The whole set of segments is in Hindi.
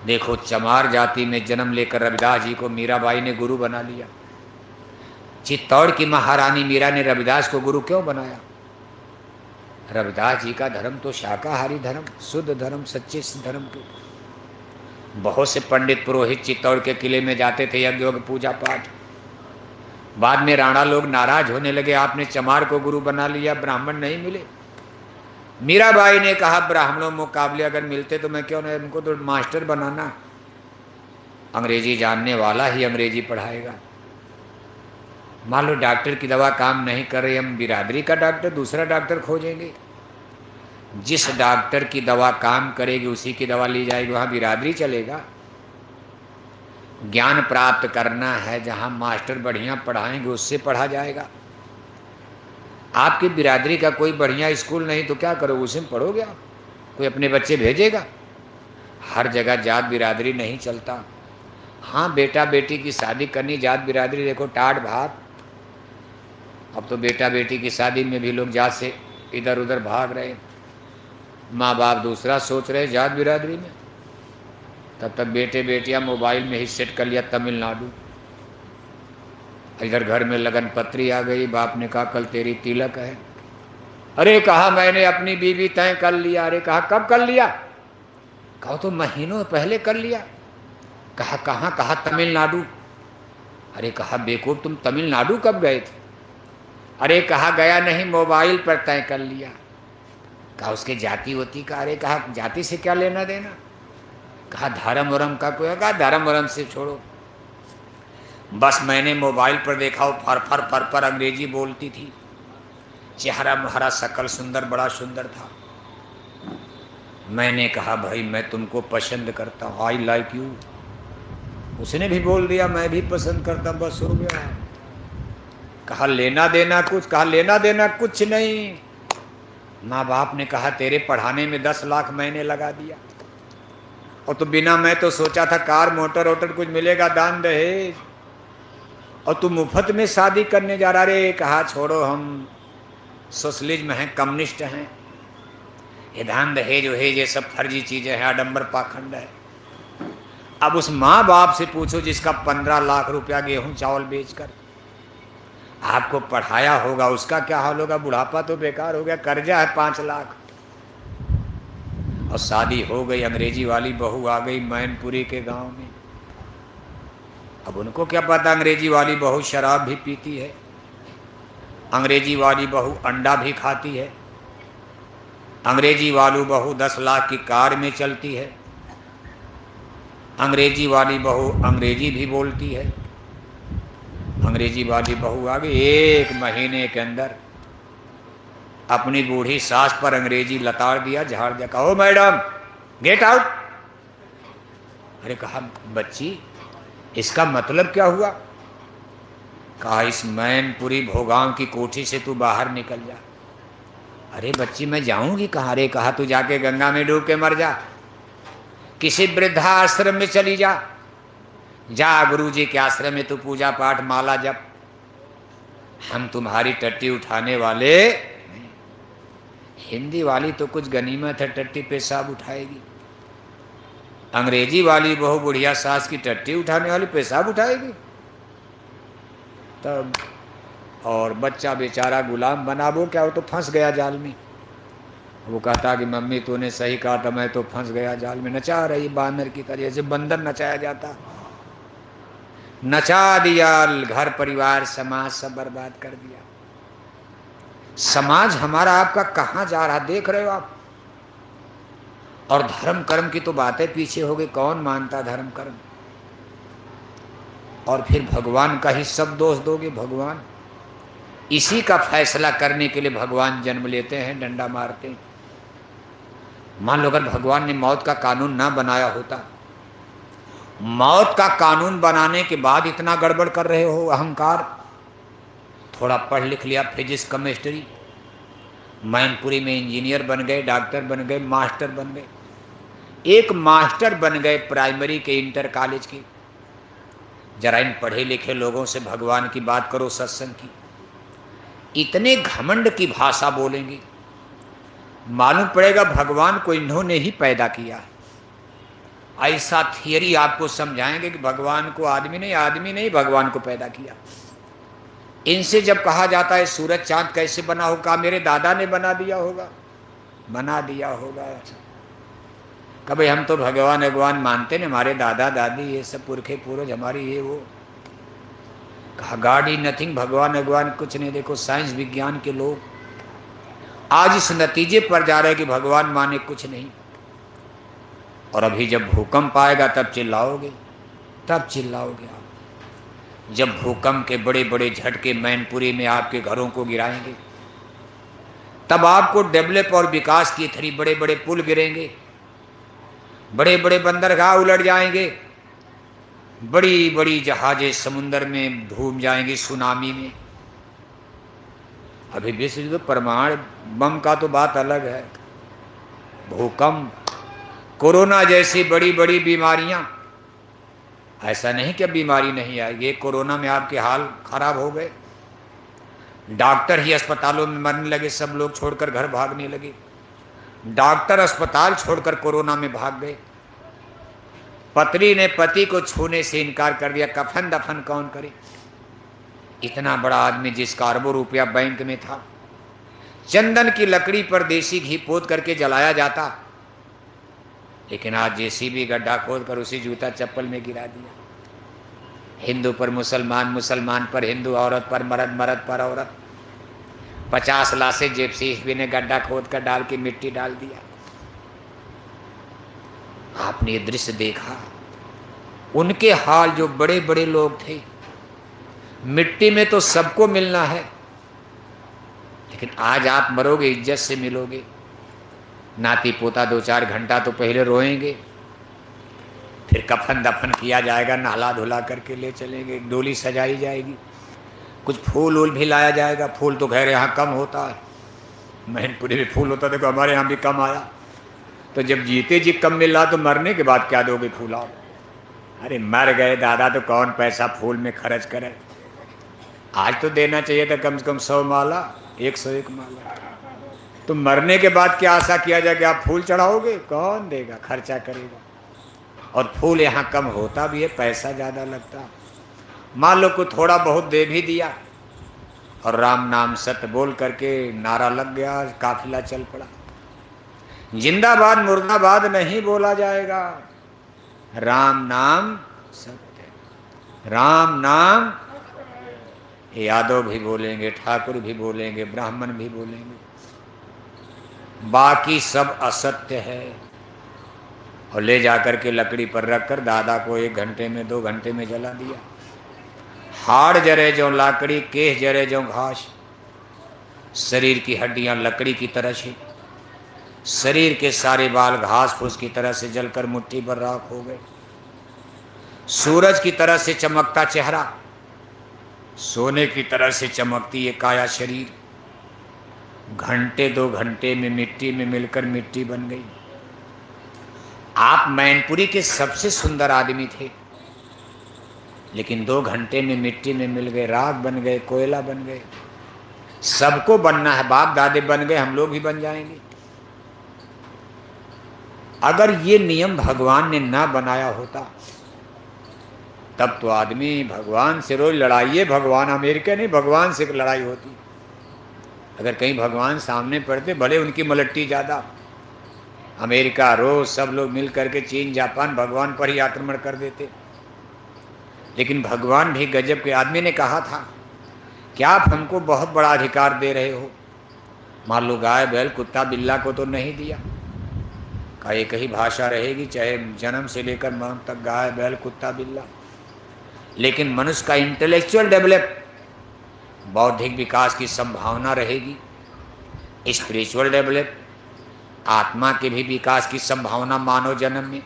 देखो, चमार जाति में जन्म लेकर रविदास जी को मीराबाई ने गुरु बना लिया। चित्तौड़ की महारानी मीरा ने रविदास को गुरु क्यों बनाया? रविदास जी का धर्म तो शाकाहारी धर्म, शुद्ध धर्म, सच्चे धर्म के। बहुत से पंडित पुरोहित चित्तौड़ के किले में जाते थे, यज्ञ पूजा पाठ। बाद में राणा लोग नाराज होने लगे, आपने चमार को गुरु बना लिया, ब्राह्मण नहीं मिले। मीराबाई ने कहा, ब्राह्मणों मुकाबले अगर मिलते तो मैं क्यों नहीं, उनको तो मास्टर बनाना, अंग्रेजी जानने वाला ही अंग्रेजी पढ़ाएगा। मान लो डॉक्टर की दवा काम नहीं कर रही, हम बिरादरी का डॉक्टर, दूसरा डॉक्टर खोजेंगे। जिस डॉक्टर की दवा काम करेगी उसी की दवा ली जाएगी, वहाँ बिरादरी चलेगा। ज्ञान प्राप्त करना है, जहाँ मास्टर बढ़िया पढ़ाएंगे उससे पढ़ा जाएगा। आपकी बिरादरी का कोई बढ़िया स्कूल नहीं तो क्या करोगे, उसी में पढ़ोगे आप? कोई अपने बच्चे भेजेगा? हर जगह जात बिरादरी नहीं चलता। हाँ, बेटा बेटी की शादी करनी, जात बिरादरी देखो टाट भात। अब तो बेटा बेटी की शादी में भी लोग जात से इधर उधर भाग रहे, माँ बाप दूसरा सोच रहे जात बिरादरी में। तब तक बेटे बेटियां मोबाइल में ही सेट कर लिया तमिलनाडु। इधर घर में लगन पत्री आ गई, बाप ने कहा कल तेरी तिलक है। अरे कहा मैंने अपनी बीवी तय कर लिया। अरे कहा कब कर लिया? कहा तो महीनों पहले कर लिया। कहा कहाँ? कहा तमिलनाडु। अरे कहा बेवकूफ, तुम तमिलनाडु कब गए थे? अरे कहा गया नहीं, मोबाइल पर तय कर लिया। कहा उसके जाति होती का? अरे कहा जाति से क्या लेना देना? कहा धर्म वरम का कोई? कहा धर्म वरम से छोड़ो, बस मैंने मोबाइल पर देखा वो फर फर फर फर अंग्रेजी बोलती थी, चेहरा हरा, शकल सुंदर, बड़ा सुंदर था। मैंने कहा भाई मैं तुमको पसंद करता हूँ, आई लाइक यू। उसने भी बोल दिया मैं भी पसंद करता, बस हो गया। कहा लेना देना कुछ? कहा लेना देना कुछ नहीं। माँ बाप ने कहा तेरे पढ़ाने में 10 लाख मैंने लगा दिया, और तो बिना, मैं तो सोचा था कार मोटर वोटर कुछ मिलेगा दान दहेज, और तू मुफ्त में शादी करने जा रहा। रे कहा छोड़ो, हम सोशलिज्म हैं, कम्युनिस्ट हैं, ये दान दहेज वहेज ये सब फर्जी चीजें हैं, आडंबर पाखंड है। अब उस माँ बाप से पूछो जिसका 15 लाख रुपया गेहूं चावल बेचकर आपको पढ़ाया होगा, उसका क्या हाल होगा? बुढ़ापा तो बेकार हो गया, कर्जा है 5 लाख। और शादी हो गई, अंग्रेजी वाली बहू आ गई मैनपुरी के गांव में। अब उनको क्या पता अंग्रेजी वाली बहू शराब भी पीती है, अंग्रेजी वाली बहू अंडा भी खाती है, अंग्रेजी वाली बहू 10 लाख की कार में चलती है, अंग्रेजी वाली बहू अंग्रेजी भी बोलती है। अंग्रेजी वाली बहू आ गई, 1 महीने के अंदर अपनी बूढ़ी सास पर अंग्रेजी लताड़ दिया, झाड़ दिया। कहो मैडम गेट आउट। अरे कहा बच्ची इसका मतलब क्या हुआ? कहा इस मैनपुरी भोगांव की कोठी से तू बाहर निकल जा। अरे बच्ची मैं जाऊंगी कहाँ? अरे कहा तू जाके गंगा में डूब के मर जा, किसी वृद्धाश्रम में चली जा, जा गुरुजी के आश्रम में तू पूजा पाठ माला जप, हम तुम्हारी टट्टी उठाने वाले। हिंदी वाली तो कुछ गनीमत है, टट्टी पेशाब उठाएगी। अंग्रेजी वाली बहु बुढ़िया सास की टट्टी उठाने वाली पेशाब उठाएगी तब। और बच्चा बेचारा गुलाम बना, वो क्या, वो तो फंस गया जाल में। वो कहता कि मम्मी तूने सही कहा था, मैं तो फंस गया जाल में। नचा रही बानर की तरह, जैसे बंदर नचाया जाता, नचा दिया, घर परिवार समाज सब बर्बाद कर दिया। समाज हमारा आपका कहाँ जा रहा देख रहे हो आप? और धर्म कर्म की तो बातें पीछे हो गई, कौन मानता धर्म कर्म? और फिर भगवान का ही सब दोष दोगे। भगवान इसी का फैसला करने के लिए भगवान जन्म लेते हैं, डंडा मारते हैं। मान लो अगर भगवान ने मौत का कानून ना बनाया होता, मौत का कानून बनाने के बाद इतना गड़बड़ कर रहे हो, अहंकार। थोड़ा पढ़ लिख लिया, फिजिक्स केमिस्ट्री, मैनपुरी में इंजीनियर बन गए, डॉक्टर बन गए, मास्टर बन गए। एक मास्टर बन गए प्राइमरी के, इंटर कॉलेज की। जरा इन पढ़े लिखे लोगों से भगवान की बात करो, सत्संग की, इतने घमंड की भाषा बोलेंगे, मालूम पड़ेगा भगवान को इन्होंने ही पैदा किया है। ऐसा थियरी आपको समझाएंगे कि भगवान को आदमी नहीं भगवान को पैदा किया। इनसे जब कहा जाता है सूरज चांद कैसे बना होगा, मेरे दादा ने बना दिया होगा। कभी हम तो भगवान मानते नहीं, हमारे दादा दादी ये सब पुरखे पूर्वज हमारी ये वो। कहा गॉड इज नथिंग, भगवान कुछ नहीं। देखो साइंस विज्ञान के लोग आज इस नतीजे पर जा रहे हैं कि भगवान माने कुछ नहीं। और अभी जब भूकंप आएगा तब चिल्लाओगे आप। जब भूकंप के बड़े बड़े झटके मैनपुरी में आपके घरों को गिराएंगे, तब आपको डेवलप और विकास की थरी बड़े बड़े पुल गिरेंगे, बड़े बड़े बंदरगाह उलट जाएंगे, बड़ी बड़ी जहाजें समुद्र में डूब जाएंगी सुनामी में। अभी विश्व युद्ध परमाणु बम का तो बात अलग है, भूकंप, कोरोना जैसी बड़ी बड़ी बीमारियां। ऐसा नहीं कि बीमारी नहीं आई, ये कोरोना में आपके हाल खराब हो गए। डॉक्टर ही अस्पतालों में मरने लगे, सब लोग छोड़कर घर भागने लगे। डॉक्टर अस्पताल छोड़कर कोरोना में भाग गए। पत्नी ने पति को छूने से इनकार कर दिया, कफन दफन कौन करे। इतना बड़ा आदमी जिसका अरबों रुपया बैंक में था, चंदन की लकड़ी पर देसी घी पोत करके जलाया जाता, लेकिन आज जेसीबी गड्ढा खोद कर उसी जूता चप्पल में गिरा दिया। हिंदू पर मुसलमान, मुसलमान पर हिंदू, औरत पर मर्द, मर्द पर औरत। 50 लाशें जेसीबी ने गड्ढा खोद कर डाल के मिट्टी डाल दिया। आपने ये दृश्य देखा, उनके हाल जो बड़े बड़े लोग थे। मिट्टी में तो सबको मिलना है, लेकिन आज आप मरोगे इज्जत से मिलोगे। नाती पोता 2-4 घंटा तो पहले रोएंगे, फिर कफन दफन किया जाएगा, नहला धुला करके ले चलेंगे, डोली सजाई जाएगी, कुछ फूल वूल भी लाया जाएगा। फूल तो खैर यहाँ कम होता है, मैनपुरी में फूल होता, देखो हमारे यहाँ भी कम आया। तो जब जीते जी कम मिल रहा तो मरने के बाद क्या दोगे फूल आप? अरे मर गए दादा तो कौन पैसा फूल में खर्च करे। आज तो देना चाहिए था कम से कम 100 माला, 101 माला। तो मरने के बाद क्या आशा किया जाए कि आप फूल चढ़ाओगे? कौन देगा, खर्चा करेगा। और फूल यहाँ कम होता भी है, पैसा ज़्यादा लगता। मान लो को थोड़ा बहुत दे भी दिया और राम नाम सत्य बोल करके नारा लग गया, काफिला चल पड़ा। जिंदाबाद मुर्दाबाद नहीं बोला जाएगा, राम नाम सत्य, राम नाम। यादव भी बोलेंगे, ठाकुर भी बोलेंगे, ब्राह्मण भी बोलेंगे, बाकी सब असत्य है। और ले जाकर के लकड़ी पर रखकर दादा को 1 घंटे में 2 घंटे में जला दिया। हाड़ जरे जो लाकड़ी, केस जरे जो घास। शरीर की हड्डियां लकड़ी की तरह से, शरीर के सारे बाल घास फूस की तरह से जलकर मुट्ठी पर राख हो गए। सूरज की तरह से चमकता चेहरा, सोने की तरह से चमकती ये काया शरीर, घंटे 2 घंटे में मिट्टी में मिलकर मिट्टी बन गई। आप मैनपुरी के सबसे सुंदर आदमी थे, लेकिन 2 घंटे में मिट्टी में मिल गए, राख बन गए, कोयला बन गए। सबको बनना है, बाप दादे बन गए, हम लोग भी बन जाएंगे। अगर ये नियम भगवान ने ना बनाया होता तब तो आदमी भगवान से रोज लड़ाई है। भगवान अमेरिका नहीं, भगवान से लड़ाई होती। अगर कहीं भगवान सामने पड़ते, भले उनकी मलट्टी ज़्यादा, अमेरिका रोज सब लोग मिल करके चीन जापान भगवान पर ही आक्रमण कर देते। लेकिन भगवान भी गजब के आदमी ने कहा था कि आप हमको बहुत बड़ा अधिकार दे रहे हो। मान लो गाय बैल कुत्ता बिल्ला को तो नहीं दिया, का एक ही भाषा रहेगी, चाहे जन्म से लेकर मरण तक गाय बैल कुत्ता बिल्ला। लेकिन मनुष्य का इंटेलेक्चुअल डेवलप, बौद्धिक विकास की संभावना रहेगी, स्पिरिचुअल डेवलप, आत्मा के भी विकास की संभावना मानव जन्म में।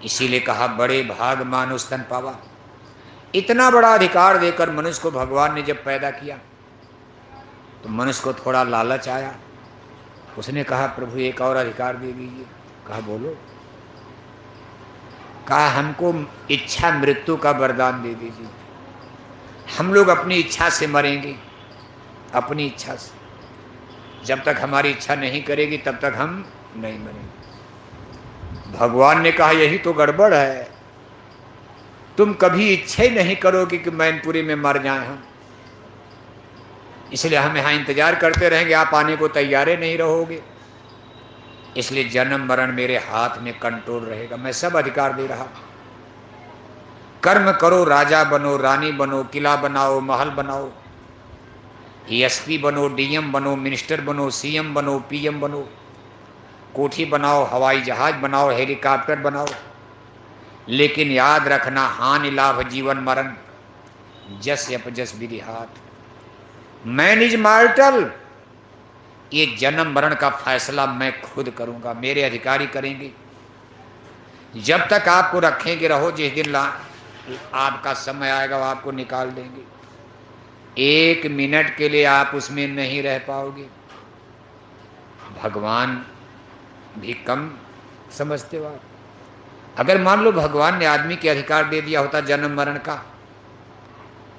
इसीलिए कहा बड़े भाग मानुष तन पावा। इतना बड़ा अधिकार देकर मनुष्य को भगवान ने जब पैदा किया तो मनुष्य को थोड़ा लालच आया। उसने कहा प्रभु एक और अधिकार दे दीजिए। कहा बोलो। कहा हमको इच्छा मृत्यु का वरदान दे दीजिए, हम लोग अपनी इच्छा से मरेंगे, अपनी इच्छा से। जब तक हमारी इच्छा नहीं करेगी तब तक हम नहीं मरेंगे। भगवान ने कहा यही तो गड़बड़ है, तुम कभी इच्छा ही नहीं करोगे कि मैनपुरी में मर जाए हम, इसलिए हम यहाँ इंतजार करते रहेंगे, आप आने को तैयार नहीं रहोगे, इसलिए जन्म मरण मेरे हाथ में कंट्रोल रहेगा, मैं सब अधिकार दे रहा। कर्म करो, राजा बनो, रानी बनो, किला बनाओ, महल बनाओ, एसपी बनो, डीएम बनो, मिनिस्टर बनो, सीएम बनो, पीएम बनो, कोठी बनाओ, हवाई जहाज बनाओ, हेलीकॉप्टर बनाओ, लेकिन याद रखना हानि लाभ जीवन मरण जस अपजस विधि हाथ, मैन इज मार्टल, ये जन्म मरण का फैसला मैं खुद करूंगा, मेरे अधिकारी करेंगे। जब तक आपको रखेंगे रहो, जिस दिन आपका समय आएगा वो आपको निकाल देंगे, 1 मिनट के लिए आप उसमें नहीं रह पाओगे। भगवान भी कम समझते हो आप। अगर मान लो भगवान ने आदमी के अधिकार दे दिया होता जन्म मरण का,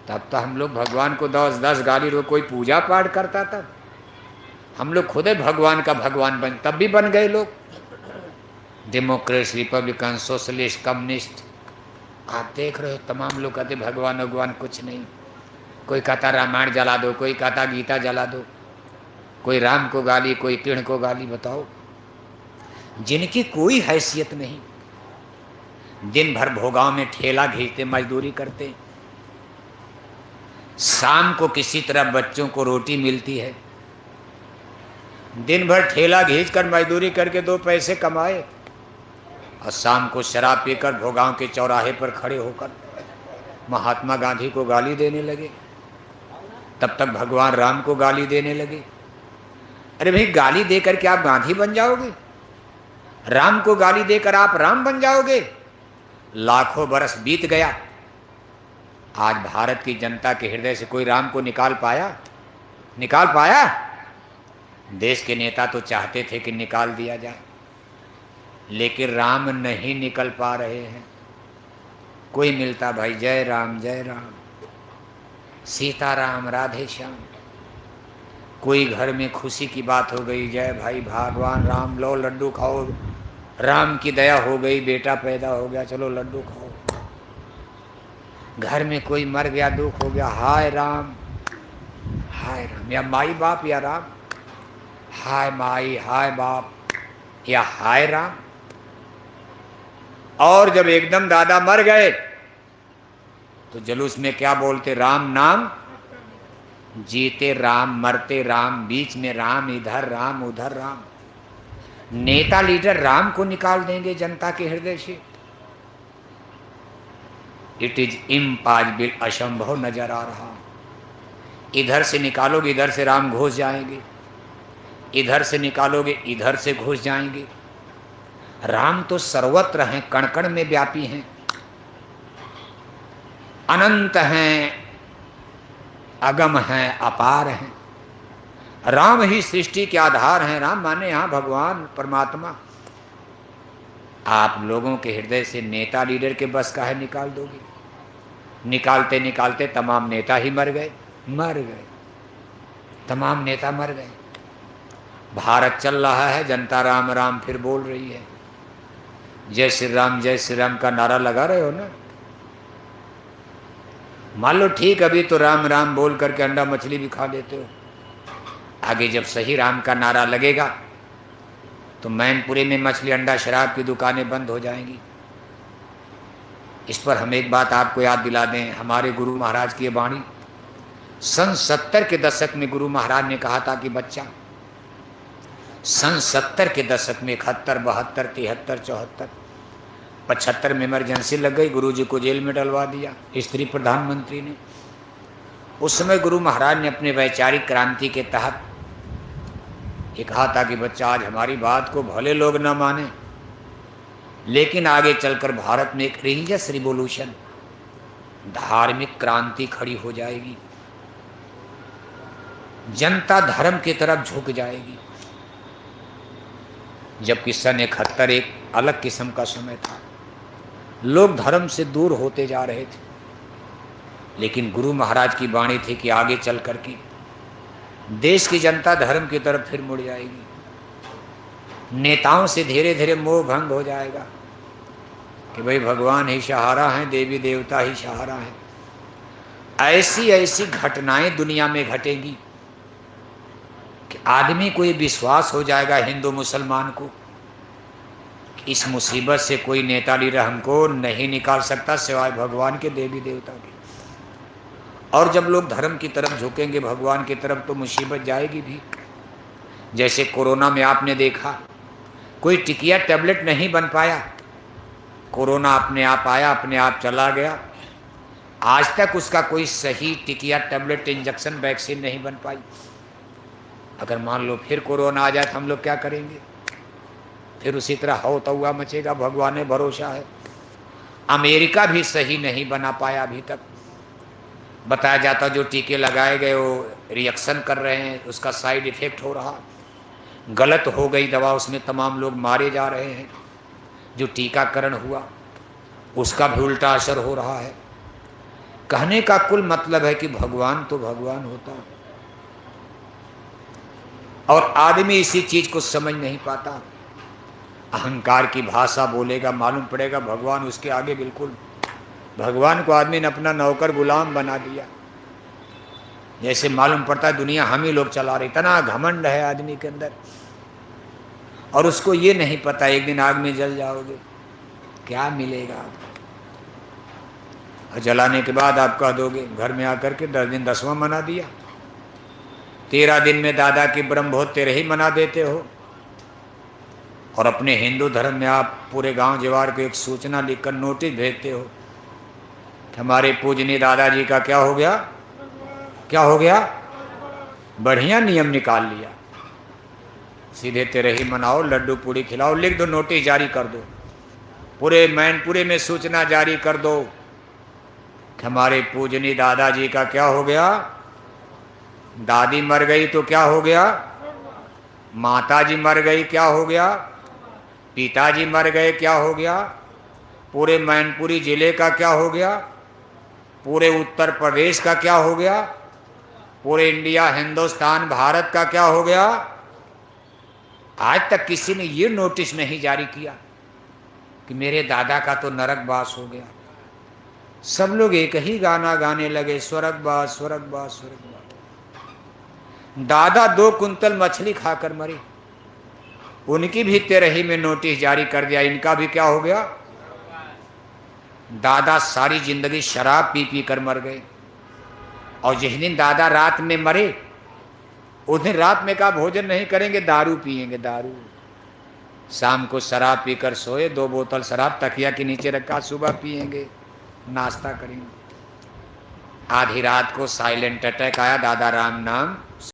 तब तो हम लोग भगवान को 10 गाली दो, कोई पूजा पाठ करता, तब हम लोग खुद भगवान का भगवान बन, तब भी बन गए लोग। डेमोक्रेट, रिपब्लिकन, सोशलिस्ट, कम्युनिस्ट, आप देख रहे हो तमाम लोग कहते भगवान कुछ नहीं। कोई कहता रामायण जला दो, कोई कहता गीता जला दो, कोई राम को गाली, कोई कृष्ण को गाली। बताओ, जिनकी कोई हैसियत नहीं, दिन भर भोगांव में ठेला खींचते, मजदूरी करते, शाम को किसी तरह बच्चों को रोटी मिलती है, दिन भर ठेला खींचकर मजदूरी करके 2 पैसे कमाए, और शाम को शराब पीकर भोगांव के चौराहे पर खड़े होकर महात्मा गांधी को गाली देने लगे, तब तक भगवान राम को गाली देने लगे। अरे भाई, गाली देकर के आप गांधी बन जाओगे? राम को गाली देकर आप राम बन जाओगे? लाखों बरस बीत गया, आज भारत की जनता के हृदय से कोई राम को निकाल पाया? निकाल पाया? देश के नेता तो चाहते थे कि निकाल दिया जाए, लेकिन राम नहीं निकल पा रहे हैं। कोई मिलता भाई जय राम जय राम, सीताराम राधे श्याम। कोई घर में खुशी की बात हो गई, जय भाई भगवान राम, लो लड्डू खाओ, राम की दया हो गई, बेटा पैदा हो गया, चलो लड्डू खाओ। घर में कोई मर गया, दुख हो गया, हाय राम हाय राम, या माई बाप या राम, हाय माई हाय बाप या हाय राम। और जब एकदम दादा मर गए तो जुलूस में क्या बोलते? राम नाम, जीते राम मरते राम, बीच में राम, इधर राम उधर राम। नेता लीडर राम को निकाल देंगे जनता के हृदय से? इट इज इम्पॉसिबल, असंभव नजर आ रहा। इधर से निकालोगे इधर से राम घुस जाएंगे, इधर से निकालोगे इधर से घुस जाएंगे। राम तो सर्वत्र हैं, कण कण में व्यापी हैं, अनंत हैं, अगम हैं, अपार हैं। राम ही सृष्टि के आधार हैं। राम माने यहाँ भगवान परमात्मा। आप लोगों के हृदय से नेता लीडर के बस का है निकाल दोगे? निकालते निकालते तमाम नेता ही मर गए, मर गए, तमाम नेता मर गए। भारत चल रहा है, जनता राम राम फिर बोल रही है। जय श्री राम का नारा लगा रहे हो ना? मान लो ठीक, अभी तो राम राम बोल करके अंडा मछली भी खा लेते हो, आगे जब सही राम का नारा लगेगा तो मैनपुरी में मछली अंडा शराब की दुकानें बंद हो जाएंगी। इस पर हम एक बात आपको याद दिला दें, हमारे गुरु महाराज की वाणी सन 70 के दशक में गुरु महाराज ने कहा था कि बच्चा, सन 70 के दशक में 71, 72, 73, 74, 75 में इमरजेंसी लग गई, गुरुजी को जेल में डलवा दिया स्त्री प्रधानमंत्री ने। उस समय गुरु महाराज ने अपने वैचारिक क्रांति के तहत ये कहा था कि बच्चा, आज हमारी बात को भले लोग न माने, लेकिन आगे चलकर भारत में एक रिलीजियस रिवॉल्यूशन, धार्मिक क्रांति खड़ी हो जाएगी, जनता धर्म की तरफ झुक जाएगी। जबकि सन 71 एक अलग किस्म का समय था, लोग धर्म से दूर होते जा रहे थे, लेकिन गुरु महाराज की वाणी थी कि आगे चल करके देश की जनता धर्म की तरफ फिर मुड़ जाएगी। नेताओं से धीरे धीरे मोह भंग हो जाएगा कि भाई भगवान ही सहारा हैं, देवी देवता ही सहारा हैं। ऐसी ऐसी घटनाएं दुनिया में घटेंगी कि आदमी को ये विश्वास हो जाएगा, हिंदू मुसलमान को, कि इस मुसीबत से कोई नेता लीडर हमको नहीं निकाल सकता सिवाय भगवान के, देवी देवता के। और जब लोग धर्म की तरफ झुकेंगे, भगवान की तरफ, तो मुसीबत जाएगी भी। जैसे कोरोना में आपने देखा, कोई टिकिया टैबलेट नहीं बन पाया, कोरोना अपने आप आया, अपने आप चला गया। आज तक उसका कोई सही टिकिया टैबलेट, इंजेक्शन, वैक्सीन नहीं बन पाई। अगर मान लो फिर कोरोना आ जाए तो हम लोग क्या करेंगे? फिर उसी तरह हौतौआ मचेगा। भगवान ने भरोसा है। अमेरिका भी सही नहीं बना पाया अभी तक। बताया जाता जो टीके लगाए गए वो रिएक्शन कर रहे हैं, उसका साइड इफेक्ट हो रहा, गलत हो गई दवा, उसमें तमाम लोग मारे जा रहे हैं। जो टीकाकरण हुआ उसका भी उल्टा असर हो रहा है। कहने का कुल मतलब है कि भगवान तो भगवान होता है और आदमी इसी चीज को समझ नहीं पाता। अहंकार की भाषा बोलेगा, मालूम पड़ेगा भगवान उसके आगे बिल्कुल। भगवान को आदमी ने अपना नौकर गुलाम बना दिया। जैसे मालूम पड़ता है दुनिया हम ही लोग चला रहे। इतना घमंड है आदमी के अंदर, और उसको ये नहीं पता एक दिन आग में जल जाओगे, क्या मिलेगा आपको। और जलाने के बाद आप कह दोगे घर में आकर के 10 दिन 10वां मना दिया। 13 दिन में दादा की ब्रह्मभोज 13 ही मना देते हो। और अपने हिंदू धर्म में आप पूरे गांव जवार को एक सूचना लिखकर नोटिस भेजते हो कि हमारे पूजनीय दादाजी का क्या हो गया, क्या हो गया। बढ़िया नियम निकाल लिया, सीधे 13 ही मनाओ, लड्डू पूड़ी खिलाओ, लिख दो, नोटिस जारी कर दो, पूरे मैनपुरी में सूचना जारी कर दो कि हमारे पूजनीय दादाजी का क्या हो गया। दादी मर गई तो क्या हो गया, माताजी मर गई क्या हो गया, पिताजी मर गए क्या हो गया, पूरे मैनपुरी जिले का क्या हो गया, पूरे उत्तर प्रदेश का क्या हो गया, पूरे इंडिया, हिंदुस्तान, भारत का क्या हो गया। आज तक किसी ने ये नोटिस नहीं जारी किया कि मेरे दादा का तो नरकवास हो गया। सब लोग एक ही गाना गाने लगे, स्वर्गवास स्वर्गवास स्वर्गवास। दादा 2 कुंतल मछली खाकर मरे, उनकी भी 13 ही में नोटिस जारी कर दिया, इनका भी क्या हो गया। दादा सारी जिंदगी शराब पी पी कर मर गए, और जिस दिन दादा रात में मरे उस दिन रात में का भोजन नहीं करेंगे, दारू पिएंगे, दारू। शाम को शराब पीकर सोए, 2 बोतल शराब तकिया के नीचे रखा, सुबह पिएंगे, नाश्ता करेंगे। आधी रात को साइलेंट अटैक आया, दादा राम नाम